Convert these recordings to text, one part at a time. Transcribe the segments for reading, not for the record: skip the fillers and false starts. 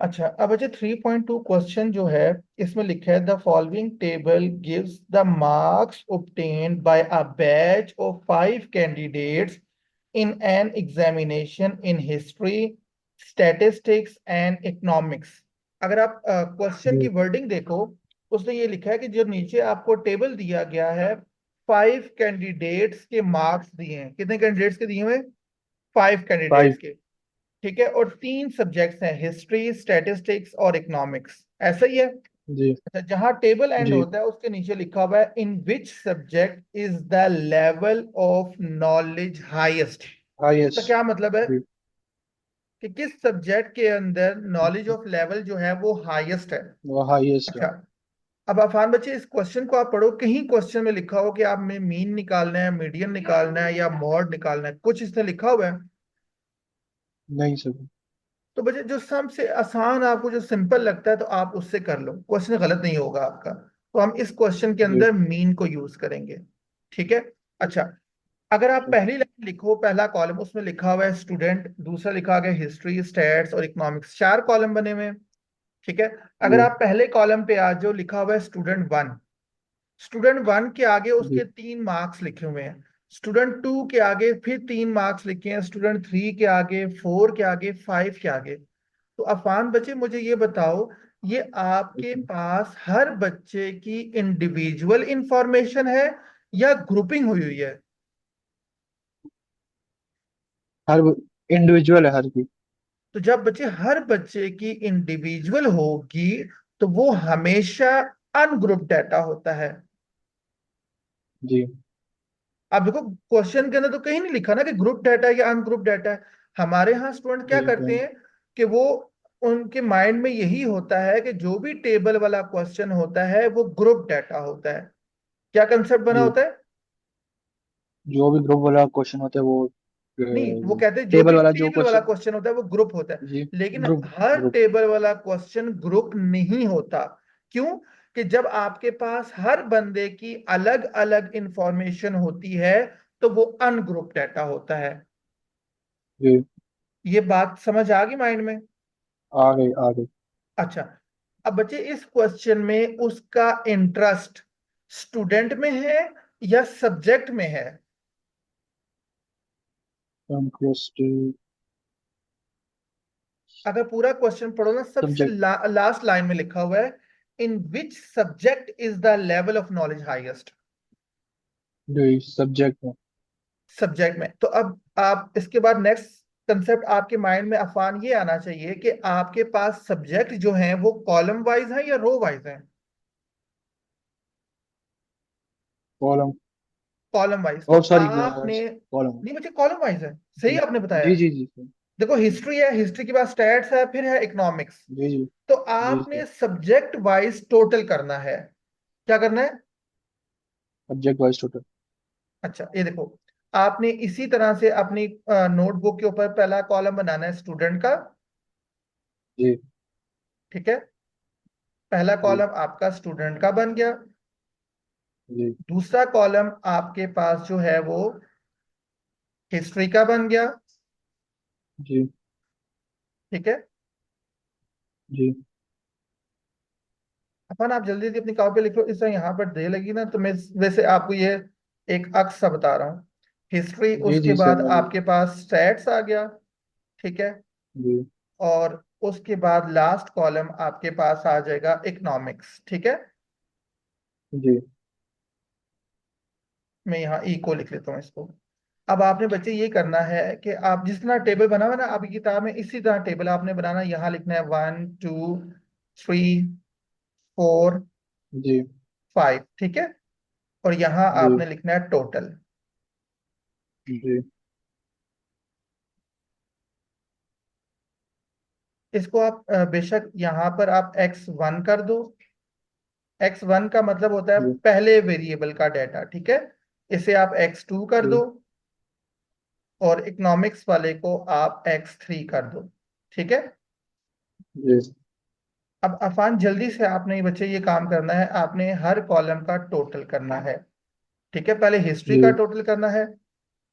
अच्छा, अब अच्छा 3.2 क्वेश्चन जो है, इसमें लिखा है the following table gives the marks obtained by a batch of 5 candidates in an examination in history, statistics and economics. अगर आप क्वेश्चन की जी। वर्डिंग देखो, उसने ये लिखा है कि जो नीचे आपको टेबल दिया गया है, 5 कैंडिडेट्स के मार्क्स दिए हैं। कितने कैंडिडेट्स के दिए हुए? 5 कैंडिडेट्स फाइव। के। ठीक है, और 3 सब्जेक्ट्स हैं, हिस्ट्री, स्टैटिस्टिक्स और इकोनॉमिक्स। ऐसा ही है। जी। अच्छा, जहां टेबल एंड जी। होता है उसके नीचे लिखा हुआ है in which subject is the level of knowledge highest. इसका हाईएस्ट। क्या मतलब है? जी। कि किस सब्जेक्ट के अंदर नॉलेज ऑफ लेवल जो है वो हाईएस्ट है। वो हाईएस्ट है। अच्छा, अब अफान बच्चे इस क्वेश्चन को आप पढ़ो, कहीं क्वेश्चन में लिखा हो कि आप में मीन निकालना है, मीडियन निकालना है या मॉड निकालना है, कुछ इसमें लिखा हुआ है? नहीं सर। तो बच्चे जो सबसे आसान आपको जो सिंपल लगता है तो आप उससे कर लो, क्वेश्चन गलत नहीं होगा आपका। तो हम इस क्वेश्चन के जी। अंदर मीन को यूज करेंगे। ठीक है। अच्छा, अगर आप पहली लाइन लिखो, पहला कॉलम उसमें लिखा हुआ है स्टूडेंट, दूसरा लिखा गया हिस्ट्री, स्टैट्स और इकोनॉमिक्स, 4 कॉलम बने हुए हैं। ठीक है। अगर जी। आप पहले कॉलम पे आ जाओ, लिखा हुआ है स्टूडेंट 1। स्टूडेंट 1 के आगे उसके जी। 3 मार्क्स लिखे हुए हैं। स्टूडेंट 2 के आगे फिर 3 मार्क्स लिखे हैं। स्टूडेंट 3 के आगे, 4 के आगे, 5 के आगे। तो अफान बच्चे मुझे ये बताओ, ये आपके जी। पास हर बच्चे की इंडिविजुअल इंफॉर्मेशन है या ग्रुपिंग हुई हुई है? हर इंडिविजुअल है हर की। तो जब बच्चे हर बच्चे की इंडिविजुअल होगी तो वो हमेशा अनग्रुप डाटा होता है। जी। अब देखो, क्वेश्चन के अंदर तो कहीं नहीं लिखा ना कि ग्रुप डाटा है या अनग्रुप डाटा है। हमारे यहाँ स्टूडेंट क्या जी। करते हैं कि वो, उनके माइंड में यही होता है कि जो भी टेबल वाला क्वेश्चन होता है वो ग्रुप डाटा होता है। क्या कंसेप्ट बना जी। होता है? जो भी ग्रुप वाला क्वेश्चन होता है वो नहीं, वो कहते हैं जो टेबल भी वाला जो टेबल वाला क्वेश्चन। क्वेश्चन होता है वो ग्रुप होता है। जी। लेकिन ग्रुप। हर ग्रुप। टेबल वाला क्वेश्चन ग्रुप नहीं होता। क्यों? कि जब आपके पास हर बंदे की अलग अलग इंफॉर्मेशन होती है तो वो अनग्रुप डाटा होता है। जी। ये बात समझ आ गई माइंड में? आ गई आ गई। अच्छा, अब बच्चे इस क्वेश्चन में उसका इंटरेस्ट स्टूडेंट में है या सब्जेक्ट में है? इंटरेस्टिंग। अगर पूरा क्वेश्चन पढ़ो ना, सबसे सब्जेक्ट। लास्ट लाइन में लिखा हुआ है in which subject is the level of knowledge highest. जी सब्जेक्ट में। सब्जेक्ट में। तो अब आप इसके बाद नेक्स्ट कंसेप्ट आपके माइंड में अफान ये आना चाहिए कि आपके पास सब्जेक्ट जो हैं वो कॉलम वाइज हैं या रो वाइज हैं? कॉलम। Column wise. तो और सॉरी। आपने, कॉलम। नहीं बच्चे कॉलम वाइज है, सही जी। आपने बताया जी है। जी जी सर। देखो, हिस्ट्री है, हिस्ट्री के बाद स्टैट्स है, फिर है इकोनॉमिक्स। जी जी। तो जी सर। आपने सब्जेक्ट वाइज टोटल करना है। क्या करना है? Subject wise total. अच्छा, ये देखो, आपने इसी तरह से अपनी नोटबुक के ऊपर पहला कॉलम बनाना है स्टूडेंट का। जी। ठीक है, पहला जी। कॉलम आपका स्टूडेंट का बन गया। जी। दूसरा कॉलम आपके पास जो है वो हिस्ट्री का बन गया। जी। ठीक है। जी। अपन आप जल्दी जल्दी अपनी कॉपी लिख लो, इस तरह यहाँ पर दे लगी ना तो मैं वैसे आपको ये एक अक्स सा बता रहा हूँ। हिस्ट्री, जी उसके जी सर बाद मैं लिख। आपके पास स्टैट्स आ गया। ठीक है। जी। और उसके बाद लास्ट कॉलम आपके पास आ जाएगा इकोनॉमिक्स। ठीक है। जी। मैं यहाँ ई को लिख लेता हूँ इसको। अब आपने बच्चे ये करना है कि आप जिस तरह टेबल बना हुआ है ना आपकी किताब में, इसी तरह टेबल आपने बनाना, यहाँ लिखना है 1 2 3 4 जी। 5। ठीक है। और यहाँ जी। आपने लिखना है टोटल। जी। इसको आप बेशक यहाँ पर आप x1 कर दो। x1 का मतलब होता है जी। पहले वेरिएबल का डाटा। ठीक है। इसे आप x2 कर दो। जी। और इकोनॉमिक्स वाले को आप x3 कर दो। ठीक है। जी। अब अफान जल्दी से आपने बच्चे ये काम करना है, आपने हर कॉलम का टोटल करना है। ठीक है, पहले हिस्ट्री का जी। टोटल करना है।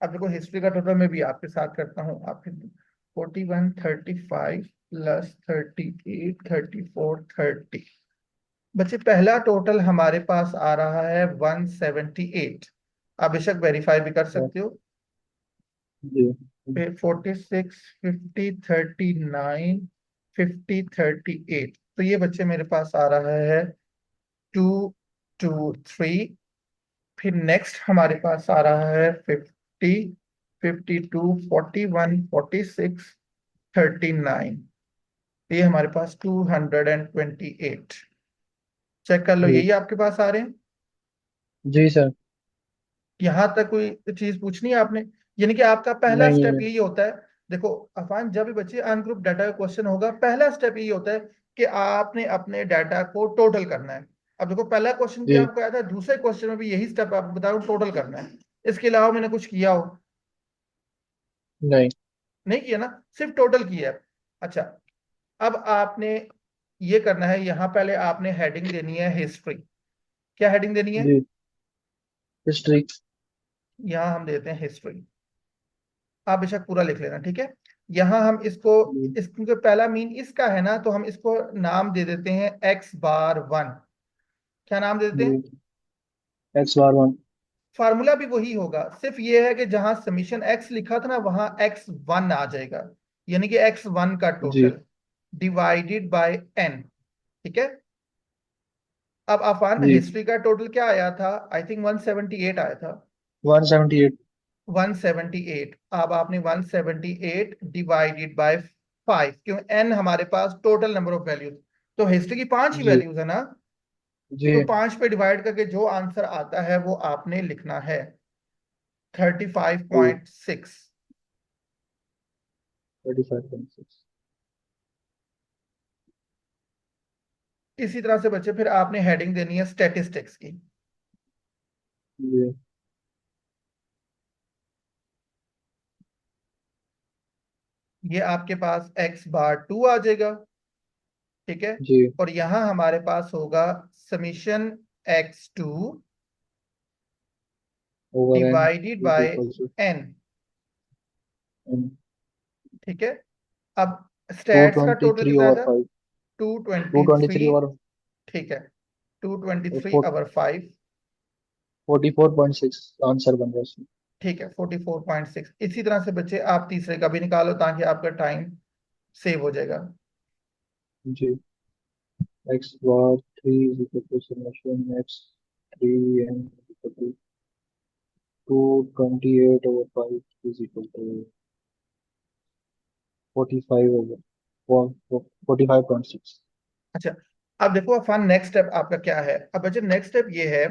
अब देखो, हिस्ट्री का टोटल मैं भी आपके साथ करता हूँ। आप 41 35 प्लस 38, 34, 30। बच्चे पहला टोटल हमारे पास आ रहा है 178। आप बेशक वेरीफाई भी कर और सकते हो। जी। फिर 46, 50, 39, 50, 38। तो ये बच्चे मेरे पास आ रहा है 2, 2, 3। फिर नेक्स्ट हमारे पास आ रहा है 50, 52, 41, 46, 39। ये हमारे पास 228। चेक कर लो, जी। यही आपके पास आ रहे हैं। जी सर। यहां तक कोई चीज पूछनी है आपने? यानी कि आपका पहला स्टेप नहीं। यही होता है। देखो अफान, जब भी बच्चे अनग्रुप डाटा का क्वेश्चन होगा, पहला स्टेप यही होता है कि आपने अपने डाटा को टोटल करना है। अब देखो पहला क्वेश्चन भी जी। आपको आया था, दूसरे क्वेश्चन में भी यही स्टेप आपको बता रहा हूं, टोटल करना है। इसके अलावा मैंने कुछ किया हो? नहीं। नहीं किया ना, सिर्फ टोटल किया है। अच्छा, अब आपने ये करना है, यहाँ पहले आपने हेडिंग देनी है हिस्ट्री। क्या हेडिंग देनी है? जी। हिस्ट्री। यहाँ हम देते हैं हिस्ट्री। आप बेशक पूरा लिख लेना, ठीक है। यहाँ हम इसको, जी। इस क्योंकि पहला मीन इसका है ना, तो हम इसको नाम दे देते हैं x⁻1। क्या नाम दे देते जी। हैं? X⁻1। फार्मूला भी वही होगा, सिर्फ ये है कि जहां समीशन x लिखा था ना, वहां x1 आ जाएगा। यानी कि x1 का जी। Total divided by n। ठीक है। अब अफान, जी। हिस्ट्री का टोटल क्या आया था? आई थिंक 178 आया था। 178। 178। अब आपने 178 डिवाइडेड बाय 5, क्यों? n हमारे पास टोटल नंबर ऑफ वैल्यूज, तो हिस्ट्री की 5 ही जी। वैल्यूज है ना। जी। तो 5 पे डिवाइड करके जो आंसर आता है वो आपने लिखना है thirty five G. Point six 35.6। इसी तरह से बच्चे फिर आपने हेडिंग देनी है स्टैटिस्टिक्स की। जी। ये आपके पास x⁻2 आ जाएगा। ठीक है। जी। और यहां हमारे पास होगा summation x2 over n divided is by equal to n। ठीक है। अब टू स्टैट्स का ट्वेंटी टोटल थ्री कितना ओवर था? फाइव 223। 223 ओवर ठीक है, 223/5। 44.6 आंसर बन रहा है इसमें। ठीक है, 44.6। इसी तरह से बच्चे आप तीसरे का भी निकालो, ताकि आपका टाइम सेव हो जाएगा। जी। x⁻3 is equal to summation x3 n equal to 228 over 5 is equal to 45 over 45.6। अच्छा, अब देखो अफान, नेक्स्ट स्टेप आपका क्या है? अब बच्चे नेक्स्ट स्टेप ये है,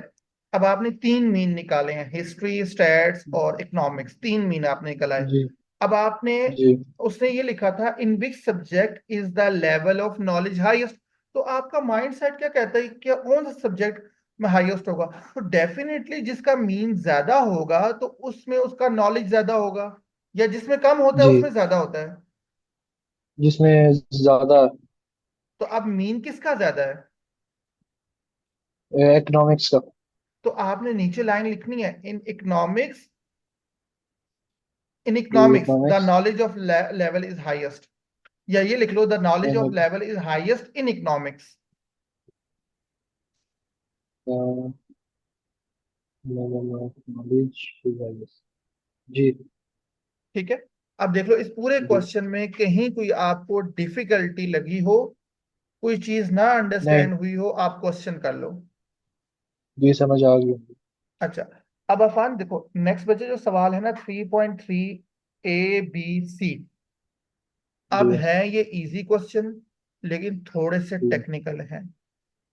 अब आपने तीन मीन निकाले हैं, हिस्ट्री, स्टैट्स और इकोनॉमिक्स। तीन मीन आपने निकाला है। जी। अब आपने, जी। उसने ये लिखा था in which subject is the level of knowledge highest. तो आपका माइंड सेट क्या कहता है कि कौन सा सब्जेक्ट में हाईएस्ट होगा? तो डेफिनेटली जिसका मीन ज्यादा होगा तो उसमें उसका नॉलेज ज्यादा होगा, या जिसमें कम होता है जी। उसमें ज्यादा होता है? जिसमें ज्यादा तो अब मीन किसका ज्यादा है? इकोनॉमिक्स का। तो आपने नीचे लाइन लिखनी है, इन इकोनॉमिक्स, इन जी। Economics the economics knowledge of level is highest. या ये लिख लो, the knowledge of level is highest in economics. Level of knowledge. जी। ठीक है। अब देख लो, इस पूरे जी। क्वेश्चन में कहीं कोई आपको डिफिकल्टी लगी हो, कोई चीज ना नहीं। अंडरस्टैंड हुई हो, आप क्वेश्चन कर लो। जी समझ आ गई। अच्छा, अब अफान देखो, नेक्स्ट बचे जो सवाल है ना, 3.3 A B C। जी। अब है ये इजी क्वेश्चन, लेकिन थोड़े से जी। टेक्निकल हैं।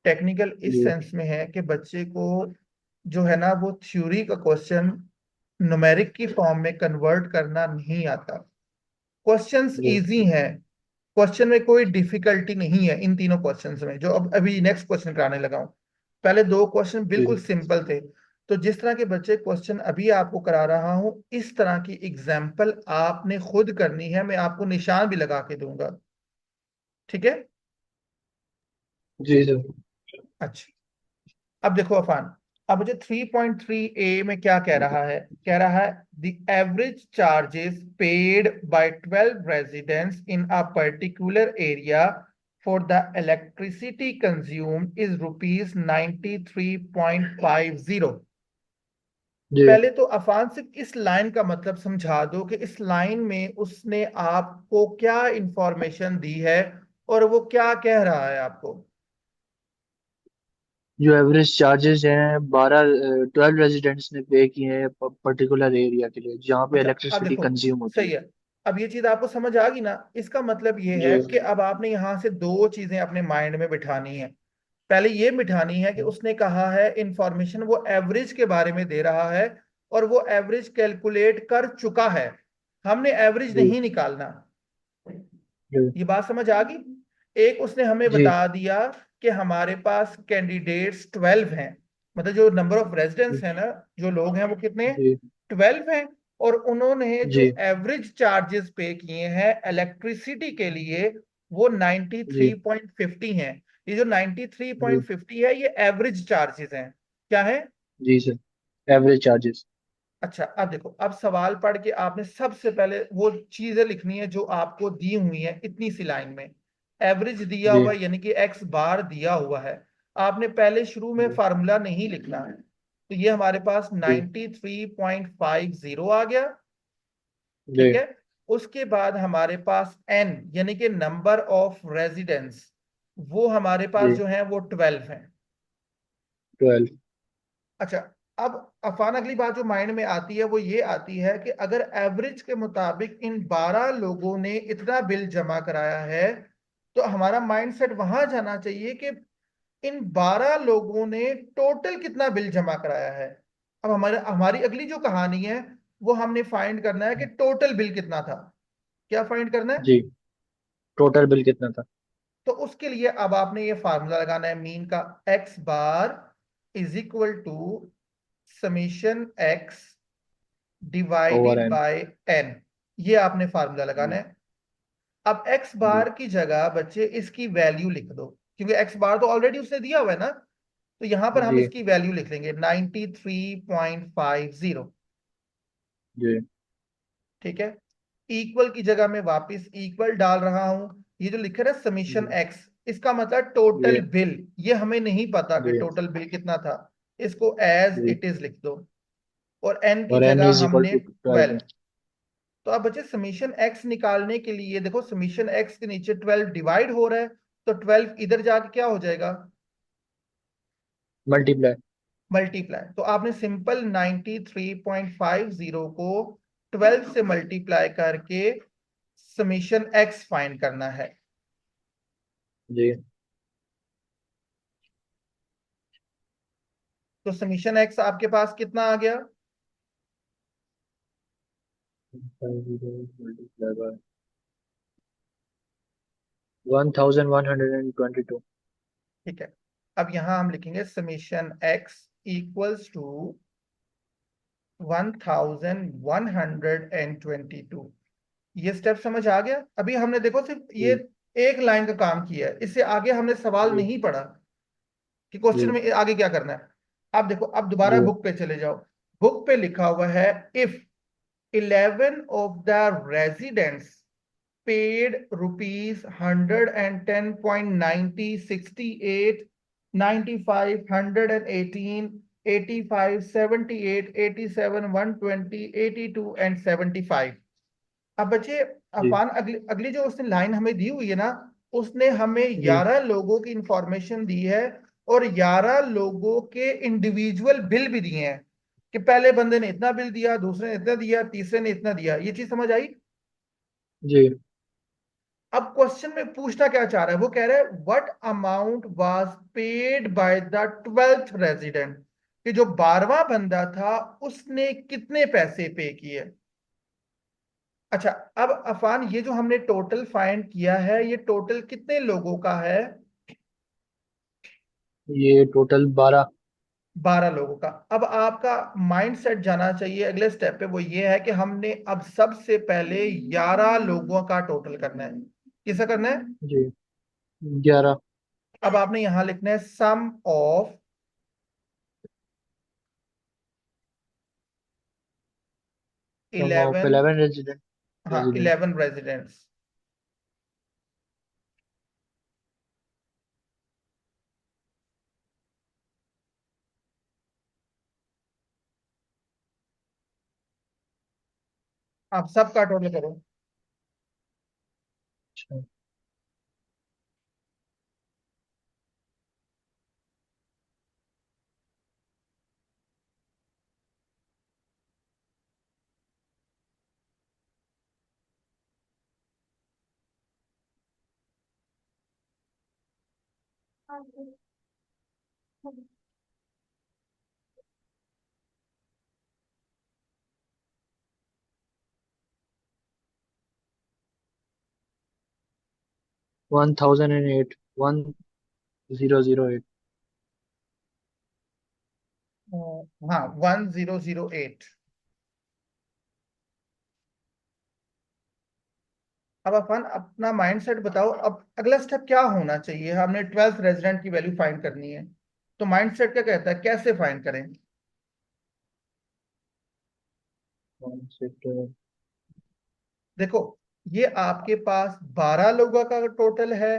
टेक्निकल इस जी। सेंस में है कि बच्चे को जो है ना, वो थ्योरी का क्वेश्चन न्यूमेरिक की फॉर्म में कन्वर्ट करना नहीं आता। क्वेश्चंस जी। इजी हैं, क्वेश्चन में कोई डिफिकल्टी नहीं है इन तीनों क्वेश्चंस में, जो अब अभी नेक्स्ट क्वेश्चन कराने लगा हूं। पहले दो क्वेश्चन जी। बिल्कुल सिंपल थे। तो जिस तरह के बच्चे क्वेश्चन अभी आपको करा रहा हूं, इस तरह की एग्जाम्पल आपने खुद करनी है, मैं आपको निशान भी लगा के दूंगा। ठीक है। जी सर। अच्छा, अब देखो अफान, अब मुझे 3.3 ए में क्या कह रहा है, कह रहा है the average charges paid by 12 residents in a particular area for the electricity consumed is ₹93.50। जी। पहले तो अफान सिर्फ इस लाइन का मतलब समझा दो कि इस लाइन में उसने आपको क्या इंफॉर्मेशन दी है और वो क्या कह रहा है आपको। जो एवरेज चार्जेस हैं 12 रेजिडेंट्स ने पे किए हैं पर्टिकुलर एरिया के लिए जहाँ पे अच्छा अब इलेक्ट्रिसिटी देखो, कंज्यूम होती सही है। है। अब ये चीज आपको समझ आ गई ना, इसका मतलब ये जी। है कि अब आपने यहां से दो चीजें अपने माइंड में बिठानी है। पहले ये बिठानी है कि उसने कहा है इंफॉर्मेशन वो एवरेज के बारे में दे रहा है और वो एवरेज कैलकुलेट कर चुका है, हमने एवरेज जी। नहीं निकालना। जी। ये बात समझ आ गई। एक उसने हमें जी। बता दिया कि हमारे पास कैंडिडेट्स 12 हैं, मतलब जो नंबर ऑफ रेजिडेंट्स है ना, जो लोग हैं वो कितने हैं, जी। 12 हैं। और उन्होंने जो जी। एवरेज चार्जेस पे किए हैं इलेक्ट्रिसिटी के लिए वो जी। 93.50 हैं। ये जो जी। 93.50 है ये एवरेज चार्जेस हैं। क्या है? जी सर, एवरेज चार्जेस। अच्छा अब देखो, अब सवाल पढ़ के आपने सबसे पहले वो चीजें लिखनी है जो आपको दी हुई है इतनी सी लाइन में। एवरेज दिया जी। हुआ है यानी कि एक्स बार दिया हुआ है। आपने पहले शुरू में जी। फार्मूला नहीं लिखना है। तो ये हमारे पास जी। 93.50 आ गया। ठीक जी। है। उसके बाद हमारे पास एन यानी कि नंबर ऑफ रेजिडेंट्स, वो हमारे पास जी। जो है वो 12 है। 12। अच्छा अब अफान अगली बात जो माइंड में आती है वो ये आती है कि अगर एवरेज के मुताबिक इन 12 लोगों ने इतना बिल जमा कराया है तो हमारा माइंडसेट वहां जाना चाहिए कि इन 12 लोगों ने टोटल कितना बिल जमा कराया है। अब हमारे हमारी अगली जो कहानी है वो हमने फाइंड करना है कि टोटल बिल कितना था। क्या फाइंड करना है? जी, टोटल बिल कितना था? तो उसके लिए अब आपने ये फार्मूला लगाना है मीन का, x bar is equal to summation x over divided n. By n. ये आपने फार्मूला लगाना जी। है। अब एक्स जी। बार की जगह बच्चे इसकी वैल्यू लिख दो, क्योंकि एक्स बार तो ऑलरेडी उसने दिया हुआ है ना। तो यहां पर हम जी। इसकी वैल्यू लिख लेंगे 93.50। जी। ठीक है। इक्वल की जगह में वापस इक्वल डाल रहा हूं। ये जो लिखा है समीशन जी। एक्स, इसका मतलब टोटल जी। बिल। ये हमें नहीं पता कि जी। टोटल बिल कितना था। इसको एज जी। इट इज लिख दो। और एन की और एन जगह इज इक्वल हमने टू 12 12। है। तो अब बच्चे समीशन एक्स निकालने के लिए देखो, समीशन एक्स के नीचे 12 डिवाइड हो रहा है, तो 12 इधर जाके क्या हो जाएगा, मल्टीप्लाई। मल्टीप्लाई। तो आपने सिंपल 93.50 को 12 से मल्टीप्लाई करके समीशन एक्स फाइंड करना है। जी। तो समीशन एक्स आपके पास कितना आ गया? 1122। ठीक है। अब यहां हम लिखेंगे समीशन एक्स इक्वल्स टू 1122। ये स्टेप समझ आ गया? अभी हमने देखो सिर्फ ये जी। एक लाइन का काम किया है, इससे आगे हमने सवाल जी। नहीं पढ़ा कि क्वेश्चन जी। में आगे क्या करना है। अब देखो, अब दोबारा जी। बुक पे चले जाओ। बुक पे लिखा हुआ है if 11 of the residents paid ₹110.90 68 95 118 85 78 87 120 82 and 75। अब बच्चे जी। अफान अगली अगली जो उसने लाइन हमें दी हुई है ना, उसने हमें जी। 11 लोगों की इंफॉर्मेशन दी है और 11 लोगों के इंडिविजुअल बिल भी दिए हैं कि पहले बंदे ने इतना बिल दिया, दूसरे ने इतना दिया, तीसरे ने इतना दिया। ये चीज समझ आई? जी। अब क्वेश्चन में पूछना क्या चाह रहा है, वो कह रहा है what amount was paid by the 12th resident, कि जो 12वां बंदा था उसने कितने पैसे पे किए। अच्छा अब अफान ये जो हमने टोटल फाइंड किया है ये टोटल कितने लोगों का है? ये टोटल 12। 12 लोगों का। अब आपका माइंड सेट जाना चाहिए अगले स्टेप पे, वो ये है कि हमने अब सबसे पहले 11 लोगों का टोटल करना है। किसे करना है? जी। 11। अब आपने यहां लिखना है सम ऑफ ऑफ 11। 11 रेजिडेंट हाँ, रेजिडेंट 11 रेजिडेंट्स। आप सबका टोटल करो। अच्छा 1008 1008 हाँ, 1008। अब अपन अपना माइंडसेट बताओ, अब अगला स्टेप क्या होना चाहिए? हमने 12th रेजिडेंट की वैल्यू फाइंड करनी है, तो माइंडसेट क्या कहता है, कैसे फाइंड करें? वन सेक्टर देखो, ये आपके पास 12 लोगों का टोटल है,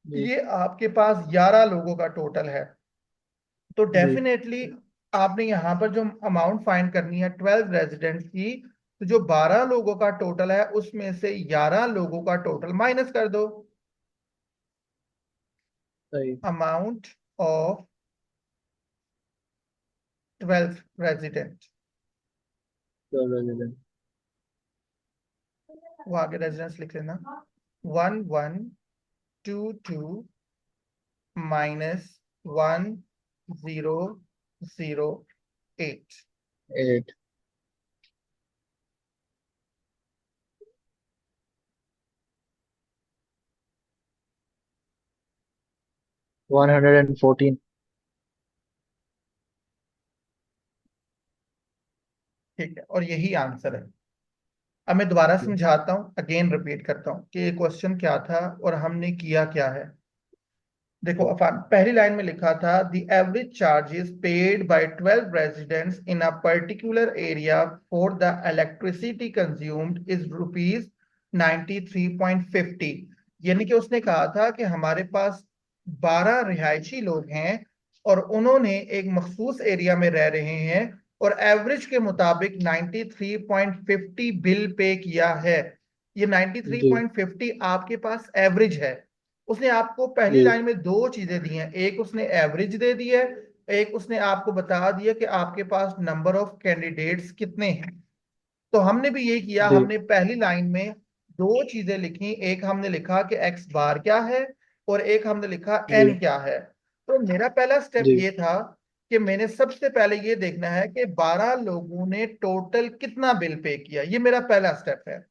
जी ये आपके पास 11 लोगों का टोटल है। तो जी डेफिनेटली आपने यहाँ पर जो अमाउंट फाइंड करनी है 12 रेजिडेंट्स की, तो जो 12 लोगों का टोटल है उसमें से 11 लोगों का टोटल माइनस कर दो। सही अमाउंट ऑफ 12 रेजिडेंट, रेजिडेंट वो आगे रेजिडेंस लिख लेना। 1122 माइनस 1008। 8 114 ठीक है, और यही आंसर है। अब मैं दोबारा समझाता हूँ, अगेन रिपीट करता हूँ कि ये क्वेश्चन क्या था और हमने किया क्या है। देखो, अफान पहली लाइन में लिखा था the average charges paid by 12 residents in a particular area for the electricity consumed is rupees 93.50। यानी कि उसने कहा था कि हमारे पास 12 रिहायशी लोग हैं और उन्होंने एक मखसूस एरिया में रह रहे हैं, और एवरेज के मुताबिक 93.50 बिल पे किया है। ये जी 93.50 आपके पास एवरेज है। उसने आपको पहली जी लाइन में दो चीजें दी हैं, एक उसने एवरेज दे दी है, एक उसने आपको बता दिया कि आपके पास नंबर ऑफ कैंडिडेट्स कितने हैं। तो हमने भी यही किया, जी हमने पहली लाइन में दो चीजें लिखी, एक हमने लिखा कि एक्स बार क्या है और एक हमने लिखा एन जी क्या है। तो मेरा पहला स्टेप जी ये था कि मैंने सबसे पहले ये देखना है कि 12 लोगों ने टोटल कितना बिल पे किया, ये मेरा पहला स्टेप है।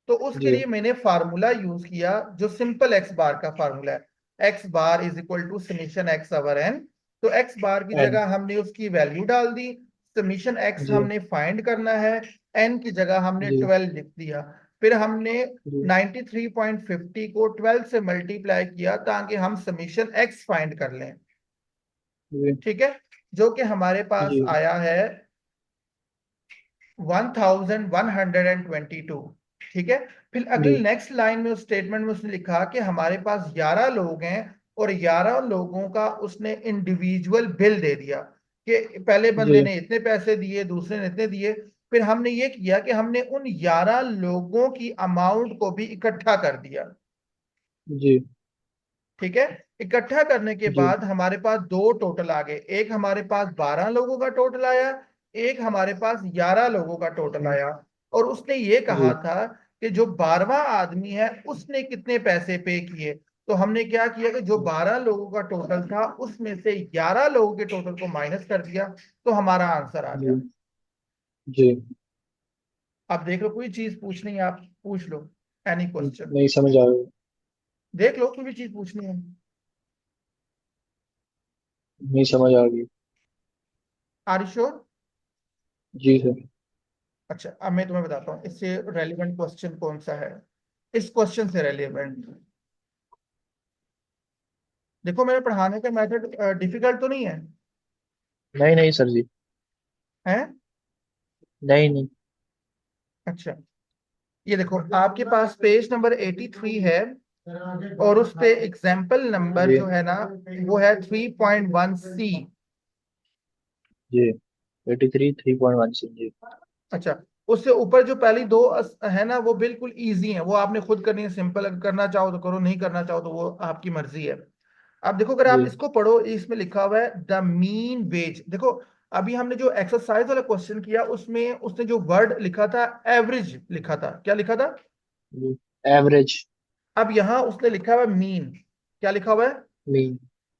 तो उसके जी लिए मैंने फार्मूला यूज किया जो सिंपल एक्स बार का फार्मूला है। X bar is equal to summation x over n. तो एक्स बार की एन जगह हमने उसकी वैल्यू डाल दी, समीशन एक्स जी हमने फाइंड करना है, एन की जगह हमने जी 12 लिख दिया। फिर हमने जी 93.50 को 12 से मल्टीप्लाई किया ताकि हम समीशन एक्स फाइंड कर लें। जी ठीक है, जो कि हमारे पास जी आया है 1122। ठीक है। फिर अगली जी नेक्स्ट लाइन में उस स्टेटमेंट में उसने लिखा कि हमारे पास 11 लोग हैं और 11 लोगों का उसने इंडिविजुअल बिल दे दिया कि पहले बंदे जी ने इतने पैसे दिए, दूसरे ने इतने दिए। फिर हमने ये किया कि हमने उन 11 लोगों की अमाउंट को भी इकट्ठा कर दिया। जी ठीक है, इकट्ठा करने के जी बाद हमारे पास दो टोटल आ गए, एक हमारे पास 12 लोगों का टोटल आया, एक हमारे पास 11 लोगों का टोटल आया। और उसने ये कहा जी था कि जो 12वां आदमी है उसने कितने पैसे पे किए। तो हमने क्या किया कि जो 12 लोगों का टोटल था उसमें से 11 लोगों के टोटल को माइनस कर दिया, तो हमारा आंसर आ गया। जी जी अब देख लो, कोई चीज पूछनी है आप पूछ लो, एनी क्वेश्चन। नहीं समझ आ रही देख लो, कोई भी चीज पूछनी है। नहीं समझ आ रही आर यू श्योर? जी सर अच्छा, अब मैं तुम्हें बताता हूँ इससे रेलिवेंट क्वेश्चन कौन सा है। इस क्वेश्चन से रेलिवेंट, देखो मेरे पढ़ाने का मेथड डिफिकल्ट तो नहीं है, नहीं नहीं सर जी है? नहीं नहीं अच्छा, ये देखो आपके पास पेज नंबर 83 है, और उस पे एग्जाम्पल नंबर जी जो है ना, वो है 3.1 सी। जी 83 3.1 जी अच्छा, उससे ऊपर जो पहली दो है ना, वो बिल्कुल इजी हैं, वो आपने खुद करनी है। सिंपल, अगर करना चाहो तो करो, नहीं करना चाहो तो वो आपकी मर्जी है। अब देखो, अगर आप जी इसको पढ़ो, इसमें लिखा हुआ है द मीन वेज। देखो, अभी हमने जो एक्सरसाइज वाला क्वेश्चन किया, उसमें उसने जो वर्ड लिखा था एवरेज लिखा था, क्या लिखा था? जी एवरेज अब यहां उसने लिखा हुआ है मीन। क्या लिखा हुआ है? Mean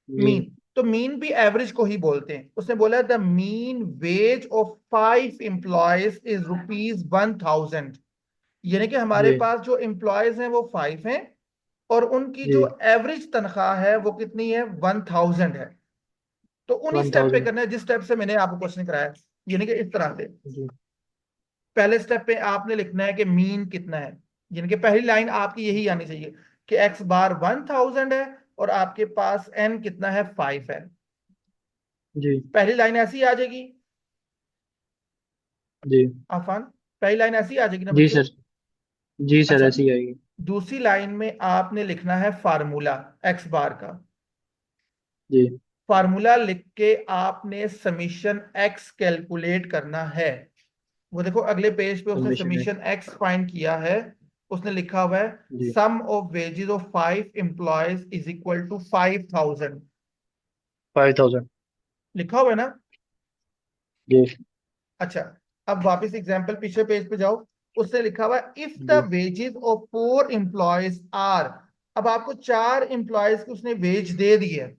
G mean. तो मीन भी एवरेज को ही बोलते हैं। उसने बोला the mean ways of 5 employees is rupees 1000। यानी कि हमारे जी पास जो एम्प्लॉयज हैं वो 5 हैं, और उनकी जो जी एवरेज तनख्वाह है वो कितनी है? 1000 है। तो उन्हीं स्टेप पे 1000 करना है जिस स्टेप से मैंने आपको क्वेश्चन कराया है। यानी कि इस तरह से जी पहले स्टेप पे आपने लिखना है कि मीन कितना है। यानी कि पहली लाइन आपकी यही आनी चाहिए कि एक्स बार 1000 है, और आपके पास एन कितना है? 5 है। जी पहली लाइन ऐसी आ जाएगी जी आफान, पहली लाइन ऐसी आ जाएगी ना जी बच्चों? सर जी सर अच्छा, ऐसी आएगी दूसरी लाइन में आपने लिखना है फार्मूला एक्स बार का। जी फार्मूला लिख के आपने समीशन एक्स कैलकुलेट करना है। वो देखो अगले पेज पे उसने सबमिशन है समीशन एक्स फाइंड किया है। उसने लिखा हुआ है जी sum of wages of 5 employees is equal to 5000। 5000 लिखा हुआ है ना? जी अच्छा, अब वापस एग्जांपल पीछे पेज पे जाओ। उसने लिखा हुआ है इफ द जी वेजेस ऑफ 4 एम्प्लॉयज आर। अब आपको 4 एम्प्लॉयज की उसने वेज दे दी है।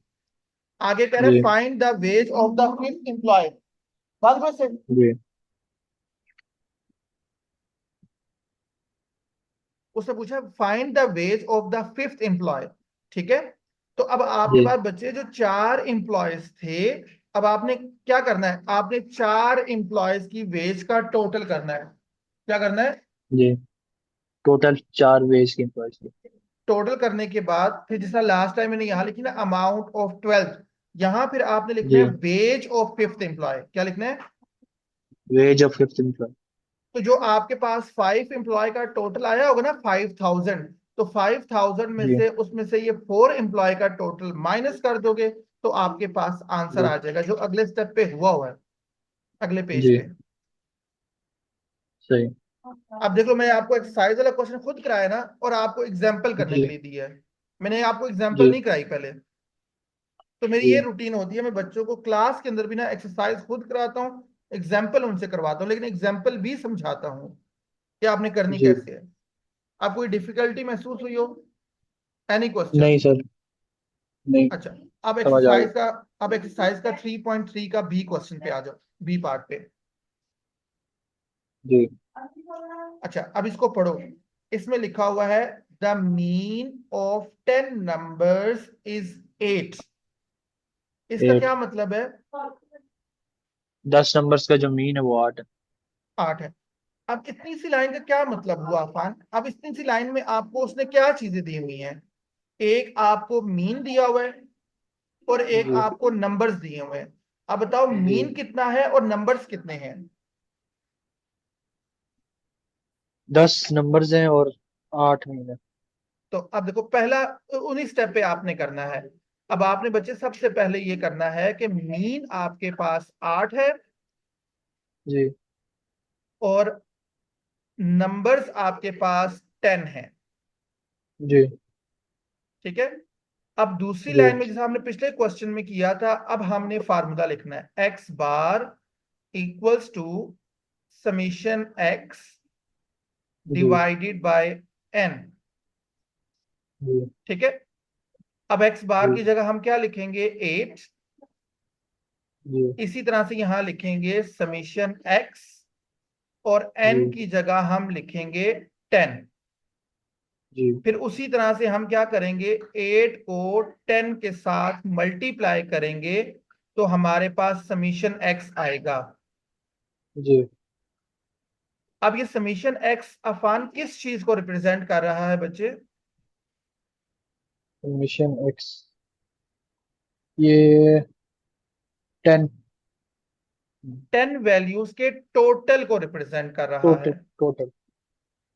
आगे कह रहे जी find the wage of the 5th employee. बात बस है। जी उसने पूछा find the wage of the 5th employee. ठीक है, तो अब आपके जी पास बच्चे जो 4 एम्प्लॉयज थे, अब आपने क्या करना है? आपने 4 एम्प्लॉयज की वेज का टोटल करना है। क्या करना है? जी टोटल 4 वेज की एम्प्लॉयज की टोटल करने के बाद फिर जिस तरह लास्ट टाइम मैंने यहां लिखी ना अमाउंट ऑफ 12th, यहां फिर आपने लिखना है जी वेज ऑफ 5th एम्प्लॉय। क्या लिखना है? वेज ऑफ 5th एम्प्लॉय तो जो आपके पास 5 एम्प्लॉय का टोटल आया होगा ना 5000, तो 5000 में जी से उसमें से ये 4 एम्प्लॉय का टोटल माइनस कर दोगे, तो आपके पास आंसर जी आ जाएगा जो अगले स्टेप पे हुआ है, अगले पेज जी पे। सही अब देख लो, मैंने आपको एक्सरसाइज वाला क्वेश्चन खुद कराया ना, और आपको एग्जाम्पल करने के जी लिए दिया है। मैंने आपको एग्जाम्पल जी नहीं कराई पहले। तो मेरी ये जी रूटीन होती है, मैं बच्चों को क्लास के अंदर भी ना एक्सरसाइज खुद कराता हूँ, एग्जाम्पल उनसे करवाता हूँ, लेकिन एग्जाम्पल भी समझाता हूँ कि आपने करनी जी कैसे है। आपको कोई डिफिकल्टी महसूस हुई हो? एनी नहीं क्वेश्चन? सर नहीं अच्छा, अब समझ आ एक्सरसाइज गई का अब एक्सरसाइज का 3.3 का बी क्वेश्चन पे आ जाओ, बी पार्ट पे। जी अच्छा, अब इसको पढ़ो। इसमें लिखा हुआ है the mean of 10 numbers is 8। इसका 8 क्या मतलब है? 10 नंबर्स का जो मीन है वो 8 है 8 है। अब इतनी सी लाइन का क्या मतलब हुआ अफान? अब इतनी सी लाइन में आपको उसने क्या चीजें दी हुई हैं? एक आपको मीन दिया हुआ है, और एक जी आपको नंबर्स दिए हुए हैं। अब बताओ जी मीन कितना है और नंबर्स कितने हैं? 10 नंबर्स हैं और 8 मीन है तो अब देखो, पहला उन्हीं स्टेप पे आपने करना है। अब आपने बच्चे सबसे पहले ये करना है कि मीन आपके पास 8 है, जी और नंबर्स आपके पास 10 है। जी ठीक है, अब दूसरी जी लाइन में जैसे हमने पिछले क्वेश्चन में किया था, अब हमने फार्मूला लिखना है x bar equals to summation x जी डिवाइडेड बाय एन। जी ठीक है, अब एक्स बार जी की जगह हम क्या लिखेंगे? 8। जी इसी तरह से यहां लिखेंगे समीशन एक्स, और एन जी की जगह हम लिखेंगे 10। जी फिर उसी तरह से हम क्या करेंगे? 8 को 10 के साथ मल्टीप्लाई करेंगे, तो हमारे पास समीशन एक्स आएगा। जी अब ये समीशन एक्स अफान किस चीज को रिप्रेजेंट कर रहा है बच्चे? मिशन एक्स ये 10 10 वैल्यूज के टोटल को रिप्रेजेंट कर रहा है। टोटल टोटल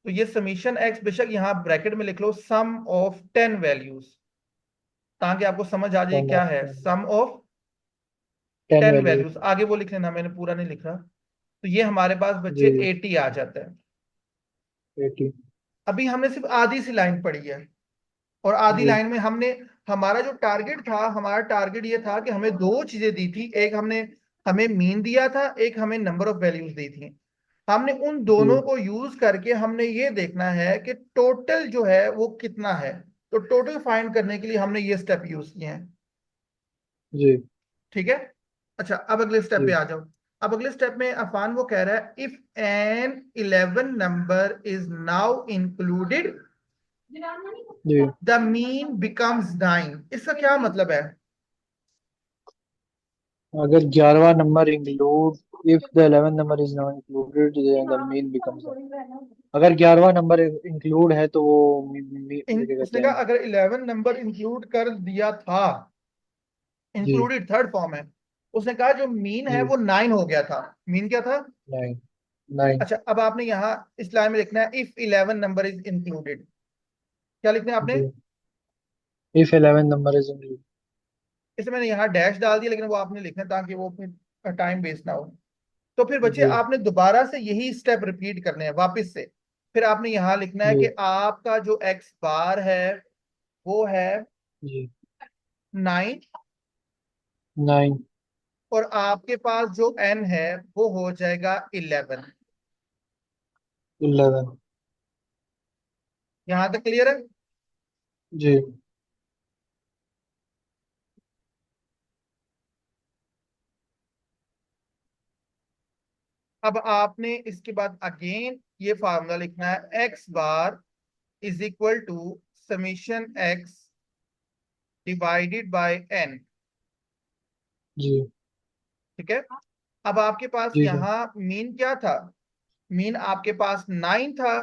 तो ये समीशन एक्स बेशक यहाँ ब्रैकेट में लिख लो सम ऑफ 10 वैल्यूज, ताकि आपको समझ आ जाए सम क्या ऑफ है सम ऑफ 10 10 वैल्यूज। वैल्यूज। आगे वो लिख लेना, मैंने पूरा नहीं लिखा। तो ये हमारे पास बच्चे जी 80 आ जाता है। 80। अभी हमने सिर्फ आधी सी लाइन पढ़ी है, और आधी जी लाइन में हमने, हमारा जो टारगेट था, हमारा टारगेट ये था कि हमें दो चीजें दी थी, एक हमने, हमें मीन दिया था, एक हमें नंबर ऑफ वैल्यूज दी थी। हमने उन दोनों जी को यूज करके हमने ये देखना है कि टोटल जो है वो कितना है। तो टोटल फाइंड करने के लिए हमने ये स्टेप यूज किए हैं। जी ठीक है। अच्छा, अब अगले स्टेप पे जी आ जाओ। अब अगले स्टेप में अफान वो कह रहा है if an 11 number is now included जी। The mean becomes 9। इसका क्या मतलब है? अगर 11वां number include, if the 11th number is not included the mean becomes, अगर 11वां नंबर इंक्लूड है तो वो ये क्या कहते उसने कहा हैं। अगर 11 नंबर इंक्लूड कर दिया था, जी इंक्लूडेड थर्ड फॉर्म है। उसने कहा जो मीन है जी। वो 9 हो गया था। मीन क्या था? 9 9। अच्छा, अब आपने यहाँ इस लाइन में लिखना है इफ 11 नंबर इज इंक्लूडेड। क्या लिखना है आपने? जी if 11th number is include. इसे मैंने यहाँ डैश डाल दिया, लेकिन वो आपने लिखना है ताकि वो फिर टाइम वेस्ट ना हो। तो फिर बच्चे जी आपने दोबारा से यही स्टेप रिपीट करने हैं वापस से। फिर आपने यहाँ लिखना है कि जी आपका जो एक्स बार है वो है जी। 9, 9। और आपके पास जो एन है वो हो जाएगा 11। 11। यहाँ तक क्लियर है? जी अब आपने इसके बाद अगेन ये फार्मूला लिखना है x bar is equal to summation x divided by N. जी ठीक है। अब आपके पास जी सर। यहाँ मीन क्या था? मीन आपके पास 9 था,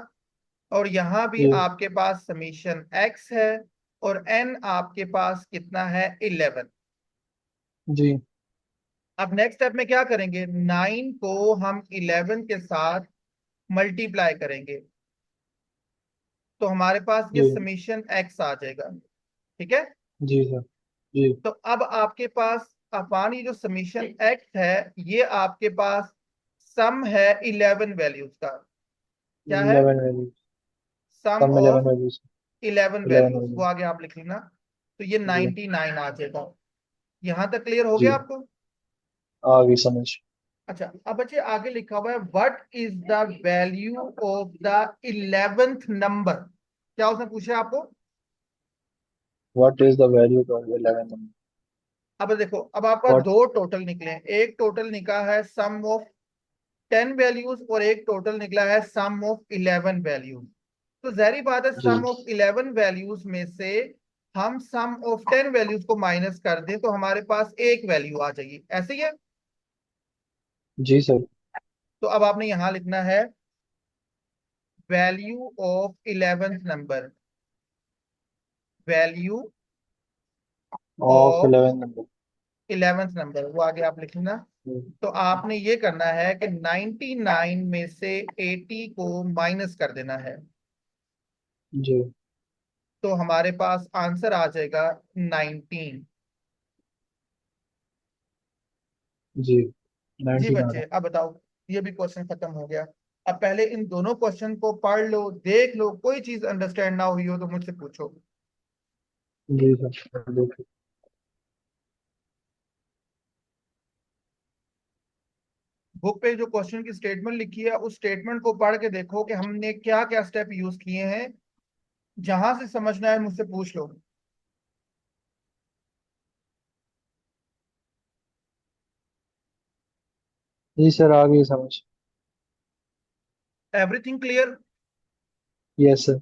और यहाँ भी जी आपके पास समीशन एक्स है, और एन आपके पास कितना है? 11। जी अब नेक्स्ट स्टेप में क्या करेंगे? 9 को हम 11 के साथ मल्टीप्लाई करेंगे, तो हमारे पास ये जी समीशन एक्स आ जाएगा। ठीक है। जी सर। जी। तो अब आपके पास अपानी जो समीशन एक्स है, ये आपके पास सम है 11 वैल्यूज का। क्या है? 11 values. Sum sum 11 of values. 11 11 values, वो वैल्यूज। आगे आप लिख लेना। तो ये जी 99 आ जाएगा। यहां तक क्लियर हो जी। गया आपको? आ गई समझ। अच्छा, अब बच्चे आगे लिखा हुआ है what is the value of the 11th number. क्या उसने पूछा है आपको? What is the value of 11 number. अब देखो, अब आपका व्हाट। दो टोटल निकले हैं। एक टोटल निकला है सम ऑफ 10 वैल्यूज, और एक टोटल निकला है सम ऑफ 11 वैल्यूज। तो जाहिर बात है जी सम ऑफ 11 वैल्यूज में से हम सम ऑफ 10 वैल्यूज को माइनस कर दें तो हमारे पास एक वैल्यू आ जाएगी। ऐसे ही है। जी सर। तो अब आपने यहां लिखना है value of 11th number, value of of 11 number. 11th number, वो आगे आप लिख लेना। तो आपने ये करना है कि 99 में से 80 को माइनस कर देना है, जी तो हमारे पास आंसर आ जाएगा 19। जी। जी 19 आ बच्चे, रहा। अब बताओ, ये भी क्वेश्चन खत्म हो गया। अब पहले इन दोनों क्वेश्चन को पढ़ लो, देख लो, कोई चीज अंडरस्टैंड ना हुई हो तो मुझसे पूछो। जी सर देखिए। बुक पे जो क्वेश्चन की स्टेटमेंट लिखी है उस स्टेटमेंट को पढ़ के देखो कि हमने क्या क्या स्टेप यूज किए हैं। जहां से समझना है मुझसे पूछ लो। जी सर आ गई समझ। Everything clear? Yes sir.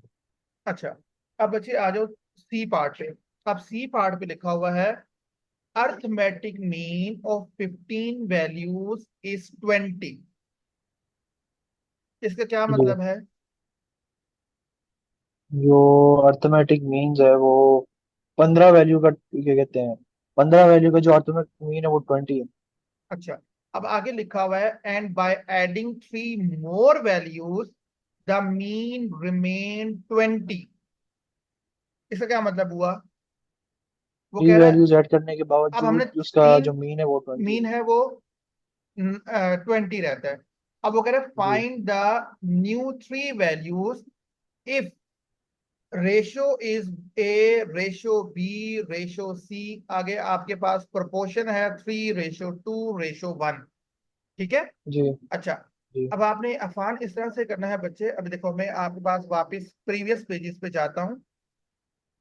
अच्छा, अब बच्चे आ जाओ सी पार्ट पे। अब सी पार्ट पे लिखा हुआ है arithmetic mean of 15 values is 20। इसका क्या जी मतलब है? जो अर्थमेटिक मीन्स है वो 15 वैल्यू का क्या कहते हैं, 15 वैल्यू का जो अर्थमेटिक मीन है वो 20 है। अच्छा, अब आगे लिखा हुआ है and by adding 3 more values the mean remain 20। इसका क्या मतलब हुआ? वो थ्री कह रहा है वैल्यूज ऐड करने के अब हमने बावजूद उसका तीन, जो मीन है वो 20 मीन है। है वो 20 रहता है। अब वो कह रहे हैं जी find the new three values if ratio is a, ratio b, ratio c, आगे आपके पास प्रोपोर्शन है 3:2:1। ठीक है। जी अच्छा, जी अब आपने अफान इस तरह से करना है बच्चे। अब देखो मैं आपके पास वापस प्रीवियस पेजेस पे जाता हूं।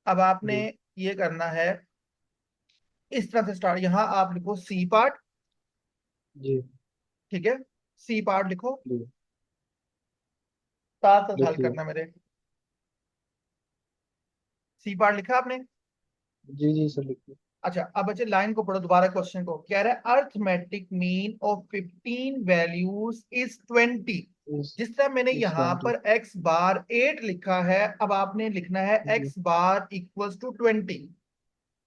अब आपने जी ये करना है इस तरह से स्टार्ट, यहाँ आप लिखो सी पार्ट। जी ठीक है, सी पार्ट लिखो, जी साथ साथ हल लिख लिया। करना मेरे। सी पार्ट लिखा आपने? जी जी सर लिख लिया। अच्छा, अब बच्चे लाइन को पढ़ो दोबारा, क्वेश्चन को कह रहा है arithmetic mean of 15 values is 20। इस जिस तरह मैंने इस यहाँ 20। पर x बार 8 लिखा है, अब आपने लिखना है जी x बार इक्वल्स टू 20।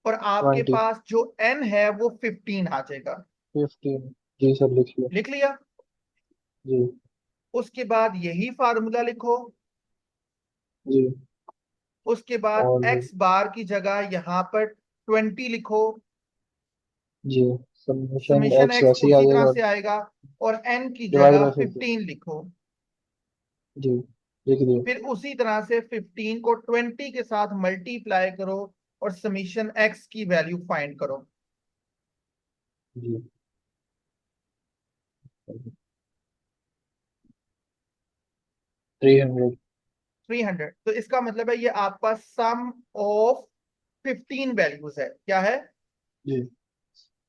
और आपके 20। पास जो n है वो 15 आ जाएगा। 15। जी सर लिख लिया। लिख लिया? जी उसके बाद यही फार्मूला लिखो। जी उसके बाद और x बार की जगह यहाँ पर 20 लिखो। जी समेशन समेशन एक्स x वैसे ही आ उसी तरह जाएगा। से आएगा। और n की डिवाइड जगह बाय 15। 15 लिखो। जी लिख दिया। फिर उसी तरह से 15 को 20 के साथ मल्टीप्लाई करो और समीशन x की वैल्यू फाइंड करो। जी 300। 300। तो इसका मतलब है ये आपका सम ऑफ 15 वैल्यूज है। क्या है? जी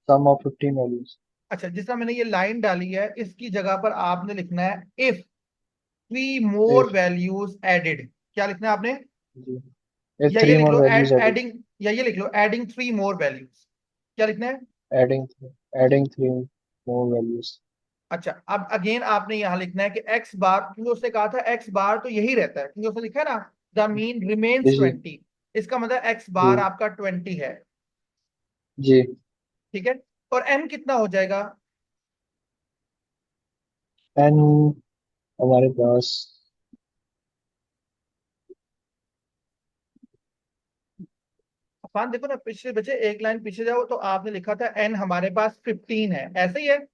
सम ऑफ 15 वैल्यूज। अच्छा, जिस तरह मैंने ये लाइन डाली है इसकी जगह पर आपने लिखना है if three more if. Values added. क्या लिखना है आपने? जी इफ या ये 3 लिख मोर लो वैल्यूज एडेड। एडिंग, या ये लिख लो एडिंग थ्री मोर वैल्यूज। क्या लिखना है? एडिंग एडिंग 3 मोर वैल्यूज। अच्छा, अब अगेन आपने यहां लिखना है कि एक्स बार, क्योंकि उसने कहा था एक्स बार तो यही रहता है, क्योंकि उसने लिखा है ना द मीन जी रिमेन्स जी 20। इसका मतलब एक्स जी बार आपका 20 है। जी ठीक है। और एन कितना हो जाएगा? एन हमारे पास। अफान देखो ना, पिछले बच्चे एक लाइन पीछे जाओ तो आपने लिखा था एन हमारे पास 15 है, ऐसे ही है।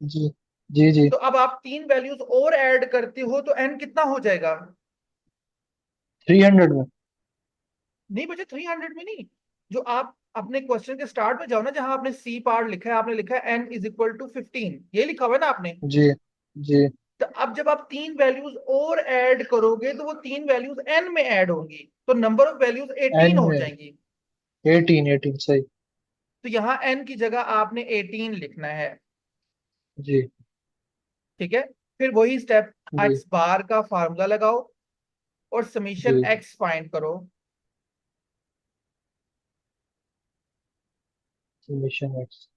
जी जी जी तो अब आप तीन वैल्यूज और ऐड करते हो तो एन कितना हो जाएगा? 300 में। नहीं बच्चे, 300 में नहीं। जो आप अपने क्वेश्चन के स्टार्ट में जाओ ना, जहां आपने सी पार्ट लिखा है, आपने लिखा है एन इज इक्वल टू 15, ये लिखा हुआ है ना आपने। जी जी तो अब जब आप तीन वैल्यूज और ऐड करोगे तो वो तीन वैल्यूज एन में ऐड होंगी, तो नंबर ऑफ वैल्यूज एन 18 हो में। जाएंगी। 18 सही। तो यहाँ एन की जगह आपने 18 लिखना है। जी ठीक है। फिर वही स्टेप, जी एक्स बार का फार्मूला लगाओ और समीशन जी एक्स फाइंड करो। Summation X.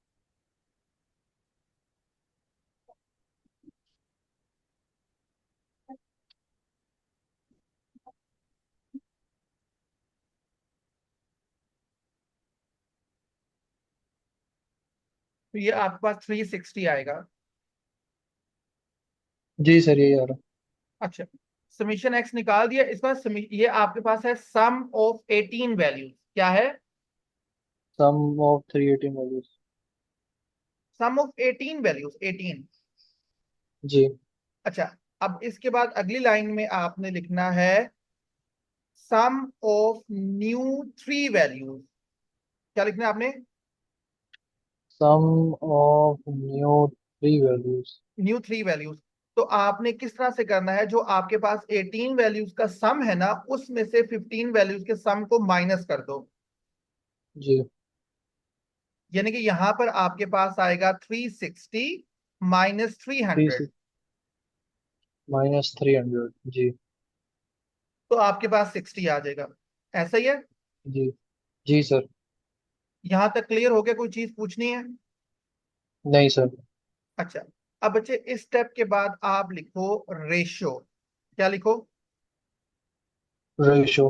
तो ये आपके पास 360 आएगा। जी सर यही आ रहा। अच्छा, समीशन एक्स निकाल दिया। इस बार ये आपके पास है सम ऑफ 18 वैल्यूज। क्या है? Sum of 318 values. Sum of 18 values, 18। जी अच्छा, अब इसके बाद अगली लाइन में आपने लिखना है sum of new three values. क्या लिखना है आपने? Sum of new 3 values. New three values. तो आपने किस तरह से करना है, जो आपके पास 18 वैल्यूज का सम है ना, उसमें से 15 वैल्यूज के सम को माइनस कर दो। जी यानी कि यहां पर आपके पास आएगा 360 minus three three hundred minus 300। जी तो आपके पास 60 आ जाएगा। ऐसा ही है। जी जी सर। यहां तक क्लियर हो गया? कोई चीज पूछनी है? नहीं सर। अच्छा, अब बच्चे इस स्टेप के बाद आप लिखो रेशो। क्या लिखो? रेशो।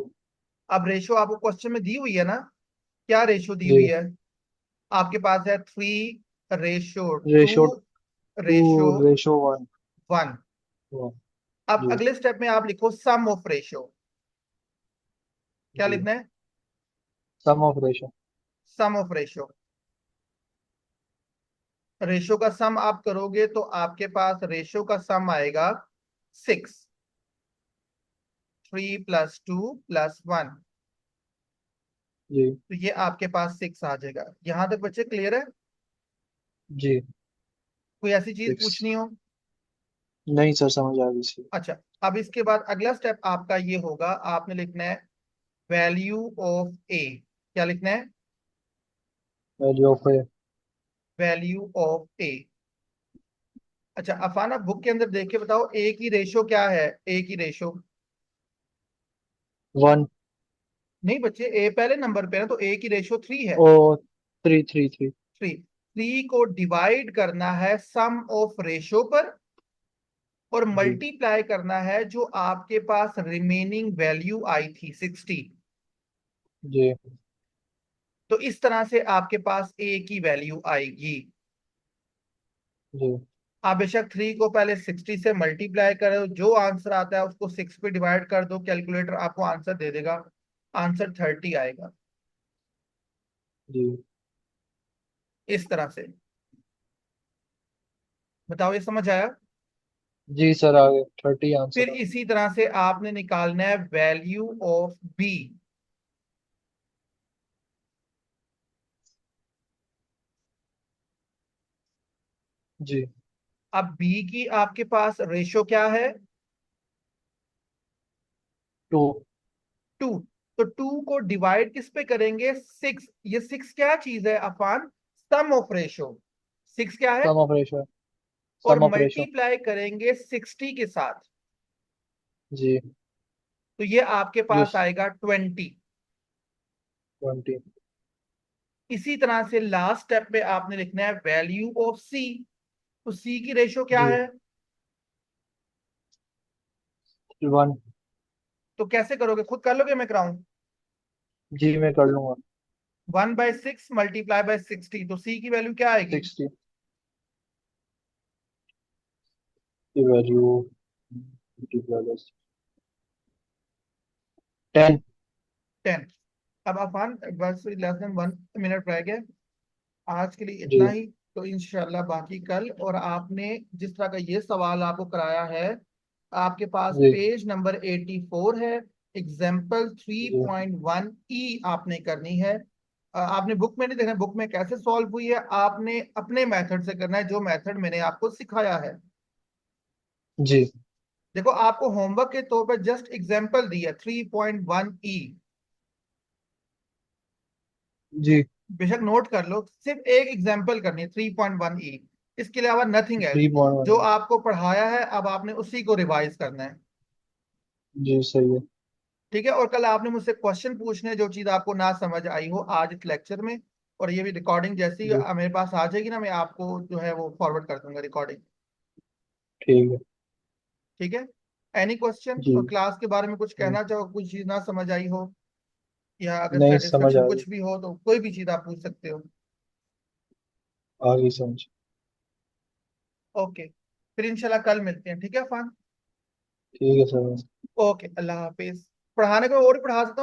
अब रेशो आपको क्वेश्चन में दी हुई है ना, क्या रेशो दी जी हुई है? आपके पास है 3:2 रेशो 2 रेशो रेशो 1। 1। अब जी। अगले स्टेप में आप लिखो सम ऑफ रेशो। क्या जी। लिखना है? Sum of ratio. Sum of ratio. Ratio का सम आप करोगे तो आपके पास रेशो का सम आएगा 6। 3 + 2 + 1। जी। तो ये आपके पास 6 आ जाएगा। यहां तक बच्चे क्लियर है? जी। कोई ऐसी चीज 6। पूछनी हो? नहीं सर, समझ आ गई सी। अच्छा, अब इसके बाद अगला स्टेप आपका ये होगा, आपने लिखना है वैल्यू ऑफ ए। क्या लिखना है? Value of a. Value of a. अच्छा अफान, आप बुक के अंदर देख के बताओ ए की रेशो क्या है? ए की रेशो। 1। नहीं बच्चे, ए पहले नंबर पे है ना, तो ए की रेशो 3 है। ओ, 3 3 3। 3 को डिवाइड करना है सम ऑफ रेशो पर, और जी। मल्टीप्लाई करना है जो आपके पास रिमेनिंग वैल्यू आई थी 60। जी। तो इस तरह से आपके पास ए की वैल्यू आएगी। जी। आप बेशक 3 को पहले 60 से मल्टीप्लाई करो, जो आंसर आता है उसको 6 पे डिवाइड कर दो, कैलकुलेटर आपको आंसर दे देगा। आंसर 30 आएगा। जी। इस तरह से। बताओ ये समझ आया? जी सर, आ गए 30 फिर आंसर आ इसी तरह से आपने निकालना है वैल्यू ऑफ बी। गए। जी। अब बी की आपके पास रेशो क्या है? 2। 2। तो 2 को डिवाइड किस पे करेंगे? 6। ये 6 क्या चीज है अफान? सम ऑफ रेशो। 6 क्या है? Sum of ratio. और सम ऑफ रेशो। मल्टीप्लाई करेंगे 60 के साथ। जी। तो ये आपके पास यस। आएगा 20। 20। इसी तरह से लास्ट स्टेप में आपने लिखना है वैल्यू ऑफ सी। तो सी की रेशो क्या जी। है? 1। तो कैसे करोगे, खुद कर लोगे मैं कराऊं? जी, मैं कर लूंगा। 1/6 × 60, तो सी की वैल्यू क्या आएगी? 60 की वैल्यू 10। 10। अब अफान बस लेस देन 1 मिनट रह गया। आज के लिए जी। इतना ही। तो इंशाल्लाह बाकी कल। और आपने जिस तरह का ये सवाल आपको कराया है, आपके पास जी। पेज नंबर 84 है। एग्जाम्पल थ्री जी। पॉइंट वन ई आपने करनी है। आपने बुक में नहीं देखना बुक में कैसे सॉल्व हुई है, आपने अपने मेथड से करना है, जो मेथड मैंने आपको सिखाया है। जी। देखो आपको होमवर्क के तौर पर जस्ट एग्जाम्पल दिया 3.1 ई। जी। बेशक नोट कर लो, सिर्फ एक एग्जाम्पल करनी है 3.1 ई। इसके अलावा नथिंग एल्स। थ्री पॉइंट जो वन आपको पढ़ाया है अब आपने उसी को रिवाइज करना है। जी, सही है। ठीक है, और कल आपने मुझसे क्वेश्चन पूछने हैं, जो चीज आपको ना समझ आई हो आज इस लेक्चर में। और ये भी रिकॉर्डिंग जैसी जी। मेरे पास आ जाएगी ना, मैं आपको जो है वो फॉरवर्ड कर दूंगा रिकॉर्डिंग। ठीक है। ठीक है। एनी क्वेश्चन, जी। और क्लास के बारे में कुछ नहीं। कहना चाहो, कुछ चीज ना समझ आई हो, या अगर नहीं, समझ सेटिस्फेक्शन आ गई। कुछ भी हो तो कोई भी चीज आप पूछ सकते हो। आ गई समझ। ओके, फिर इंशाल्लाह कल मिलते हैं। ठीक है फान। ठीक है सर। ओके, अल्लाह हाफिज। पढ़ाने को और भी पढ़ा सकता हूँ।